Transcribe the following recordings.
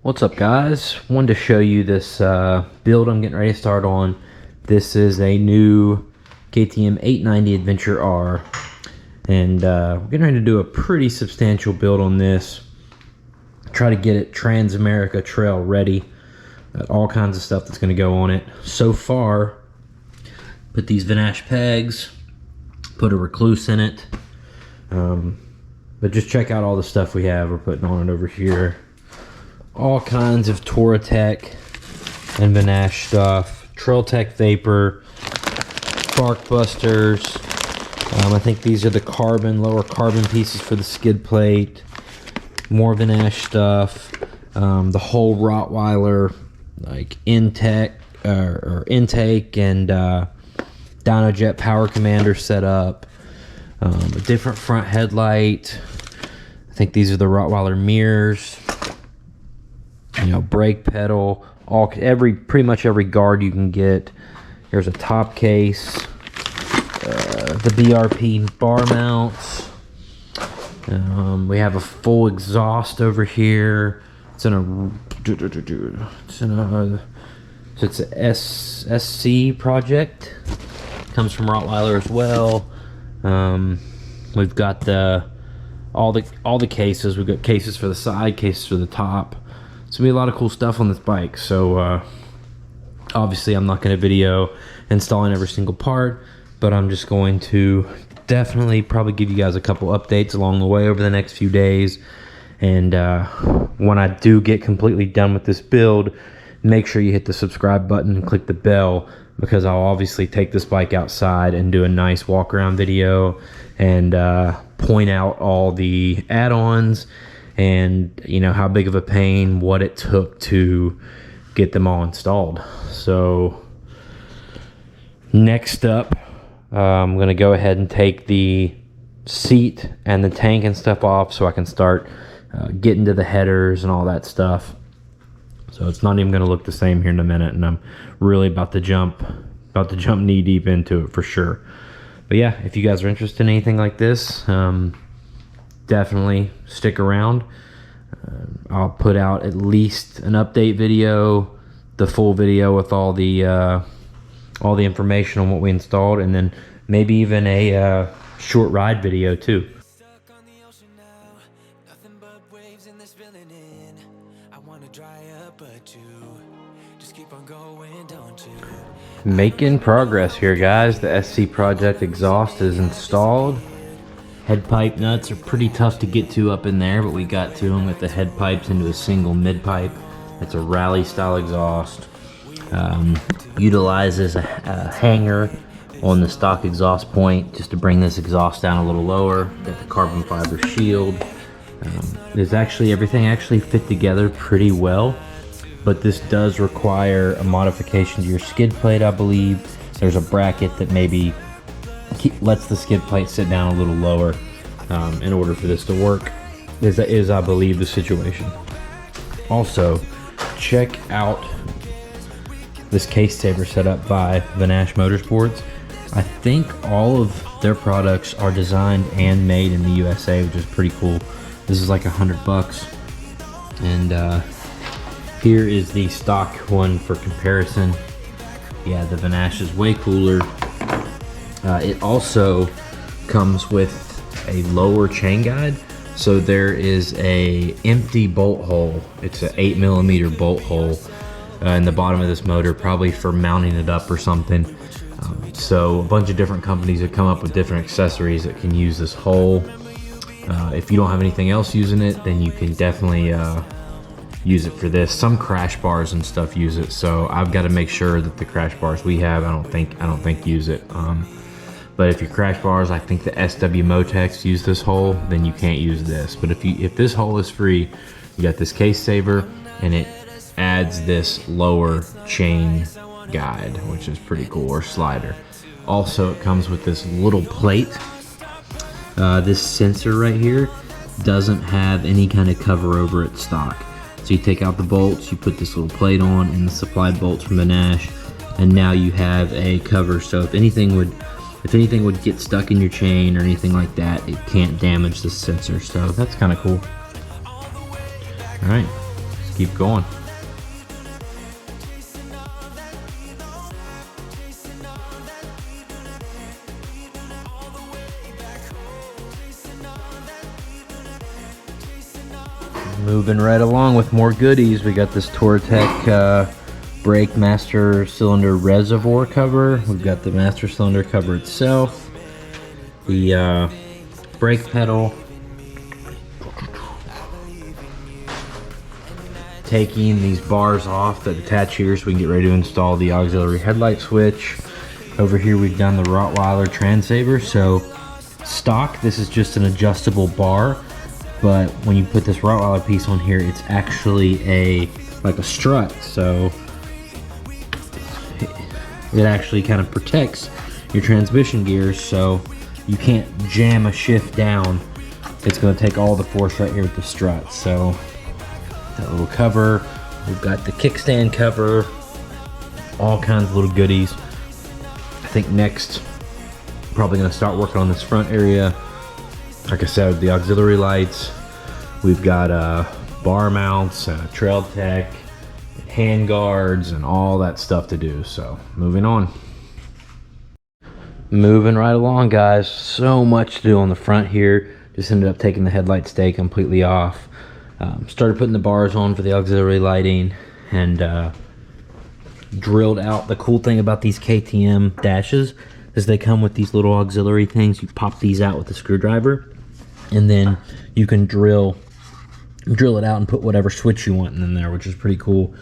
What's up, guys? Wanted to show you this build I'm getting ready to start on. This is a new KTM 890 Adventure R, and we're getting ready to do a pretty substantial build on this. Try to get it Trans-America Trail ready. All kinds of stuff that's going to go on it. So far, put these Vanash pegs, put a recluse in it, but just check out all the stuff we have. We're putting on it over here. All kinds of Touratech and Vanash stuff, Trailtech Vapor, Spark Busters. I think these are the lower carbon pieces for the skid plate. More Vanash stuff. The whole Rottweiler like intake and DynoJet power commander set up. A different front headlight. I think these are the Rottweiler mirrors. You know, brake pedal, pretty much every guard you can get. Here's a top case, the BRP bar mounts. We have a full exhaust over here. It's a SC project. Comes from Rottweiler as well. We've got all the cases. We've got cases for the side, cases for the top. It's gonna be a lot of cool stuff on this bike. So obviously I'm not gonna video installing every single part, but I'm just going to definitely probably give you guys a couple updates along the way over the next few days. And when I do get completely done with this build, make sure you hit the subscribe button and click the bell, because I'll obviously take this bike outside and do a nice walk around video and point out all the add-ons and, you know, how big of a pain, what it took to get them all installed. So next up, I'm gonna go ahead and take the seat and the tank and stuff off so I can start getting to the headers and all that stuff. So it's not even gonna look the same here in a minute, and I'm really about to jump knee deep into it for sure. But yeah, if you guys are interested in anything like this, definitely stick around. I'll put out at least an update video, the full video with all the information on what we installed, and then maybe even a short ride video too. Making progress here, guys. The SC Project exhaust is installed. Head pipe nuts are pretty tough to get to up in there, but we got to them with the head pipes into a single mid pipe. It's a rally style exhaust. Utilizes a hanger on the stock exhaust point just to bring this exhaust down a little lower. Got the carbon fiber shield. Everything actually fit together pretty well, but this does require a modification to your skid plate, I believe. There's a bracket that maybe lets the skid plate sit down a little lower in order for this to work, is I believe the situation. Also, check out this case saver set up by Vanash Motorsports. I think all of their products are designed and made in the USA, which is pretty cool. This is like $100, and here is the stock one for comparison. Yeah, the Vanash is way cooler. It also comes with a lower chain guide, so there is a empty bolt hole. It's an 8mm bolt hole in the bottom of this motor, probably for mounting it up or something. So a bunch of different companies have come up with different accessories that can use this hole. If you don't have anything else using it, then you can definitely use it for this. Some crash bars and stuff use it, so I've got to make sure that the crash bars we have, I don't think use it. But if your crash bars, I think the SW Motex use this hole, then you can't use this. But if this hole is free, you got this case saver, and it adds this lower chain guide, which is pretty cool, or slider. Also, it comes with this little plate. This sensor right here doesn't have any kind of cover over its stock. So you take out the bolts, you put this little plate on, and the supplied bolts from Vanash, and now you have a cover. So if anything would get stuck in your chain or anything like that, it can't damage the sensor. So that's kind of cool. All right, keep going. Moving right along with more goodies, we got this Tortec brake master cylinder reservoir cover. We've got the master cylinder cover itself, the brake pedal, taking these bars off that attach here so we can get ready to install the auxiliary headlight switch. Over here we've done the Rottweiler Transaver. So stock, this is just an adjustable bar, but when you put this Rottweiler piece on here, it's actually like a strut, so it actually kind of protects your transmission gears, so you can't jam a shift down. It's going to take all the force right here at the strut. So that little cover, we've got the kickstand cover, all kinds of little goodies. I think next, probably going to start working on this front area. Like I said, the auxiliary lights, we've got bar mounts, trail tech, hand guards, and all that stuff to do. So moving on. Moving right along, guys. So much to do on the front here. Just ended up taking the headlight stay completely off. Started putting the bars on for the auxiliary lighting, and drilled out. The cool thing about these KTM dashes is they come with these little auxiliary things. You pop these out with a screwdriver, and then you can drill it out and put whatever switch you want in there, which is pretty cool.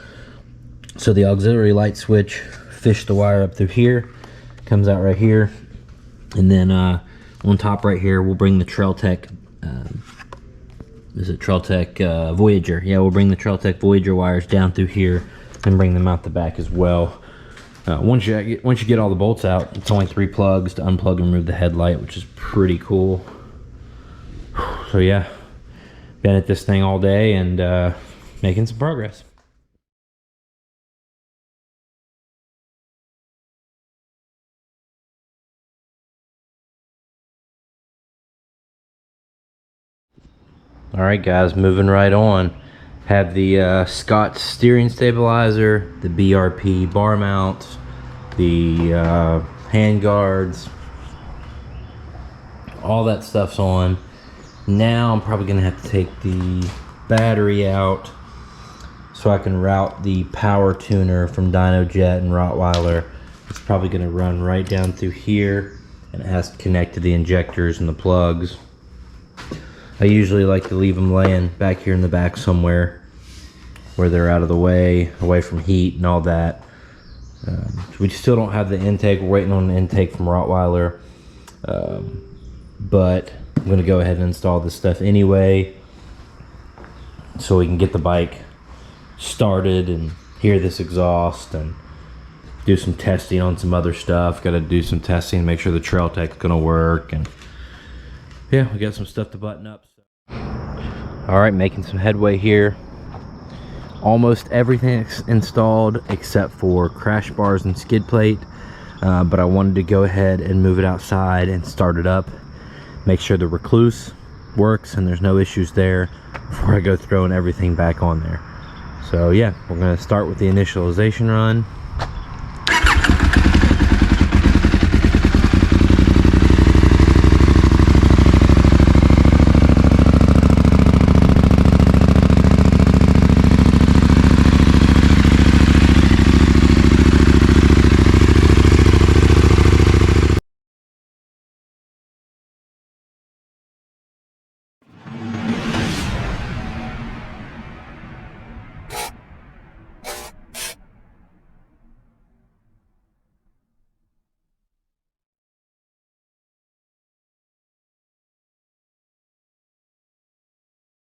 So the auxiliary light switch, fish the wire up through here, comes out right here, and then on top right here we'll bring the Trailtech is it Trailtech Voyager? Yeah, we'll bring the Trailtech Voyager wires down through here and bring them out the back as well. Once you get all the bolts out, it's only 3 plugs to unplug and remove the headlight, which is pretty cool. So yeah, been at this thing all day and making some progress. All right, guys, moving right on. Have the Scott steering stabilizer, the BRP bar mounts, the hand guards, all that stuff's on. Now I'm probably gonna have to take the battery out so I can route the power tuner from DynoJet and Rottweiler. It's probably gonna run right down through here, and it has to connect to the injectors and the plugs. I usually like to leave them laying back here in the back somewhere where they're out of the way, away from heat and all that. We still don't have the intake. We're waiting on the intake from Rottweiler, but I'm going to go ahead and install this stuff anyway so we can get the bike started and hear this exhaust and do some testing on some other stuff. Got to do some testing, make sure the Trailtech is going to work, and yeah, we got some stuff to button up. So. All right, making some headway here. Almost everything's installed except for crash bars and skid plate, but I wanted to go ahead and move it outside and start it up. Make sure the recluse works and there's no issues there before I go throwing everything back on there. So yeah, we're gonna start with the initialization run.